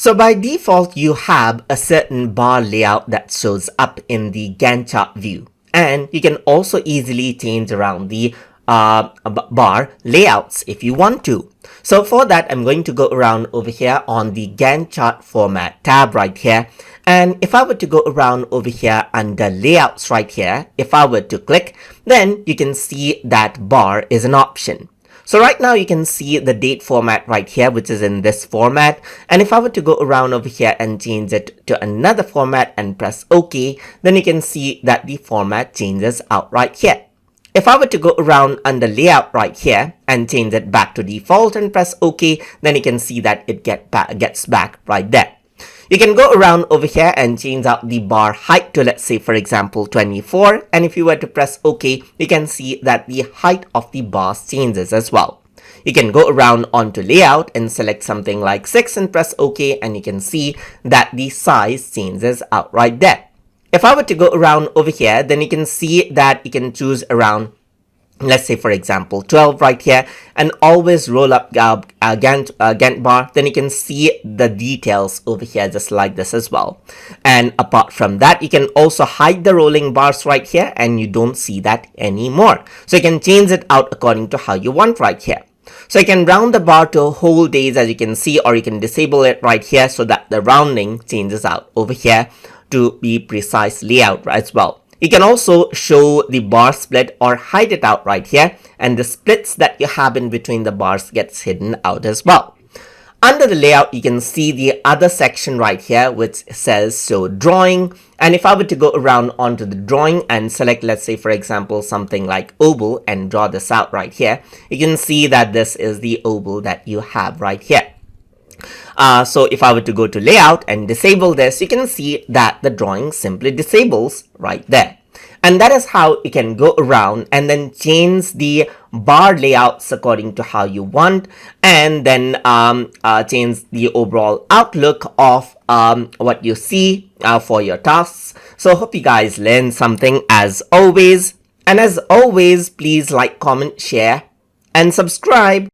So by default, you have a certain bar layout that shows up in the Gantt chart view. And you can also easily change around the bar layouts if you want to. So for that, I'm going to go around over here on the Gantt chart format tab right here. And if I were to go around over here under layouts right here, if I were to click, then you can see that bar is an option. So right now you can see the date format right here, which is in this format. And if I were to go around over here and change it to another format and press OK, then you can see that the format changes out right here. If I were to go around under layout right here and change it back to default and press OK, then you can see that it gets back right there. You can go around over here and change out the bar height to, let's say, for example, 24. And if you were to press OK, you can see that the height of the bars changes as well. You can go around onto layout and select something like 6 and press OK, and you can see that the size changes out right there. If I were to go around over here, then you can see that you can choose around, let's say, for example, 12 right here, and always roll up Gantt bar. Then you can see the details over here just like this as well. And apart from that, you can also hide the rolling bars right here, and you don't see that anymore. So you can change it out according to how you want right here. So you can round the bar to whole days, as you can see, or you can disable it right here so that the rounding changes out over here to be precise layout as well. You can also show the bar split or hide it out right here, and the splits that you have in between the bars gets hidden out as well. Under the layout, you can see the other section right here which says show drawing. And if I were to go around onto the drawing and select, let's say, for example, something like oval and draw this out right here, you can see that this is the oval that you have right here. So if I were to go to layout and disable this, you can see that the drawing simply disables right there. And that is how you can go around and then change the bar layouts according to how you want, and then change the overall outlook of what you see for your tasks. So hope you guys learned something as always. And as always, please like, comment, share, and subscribe.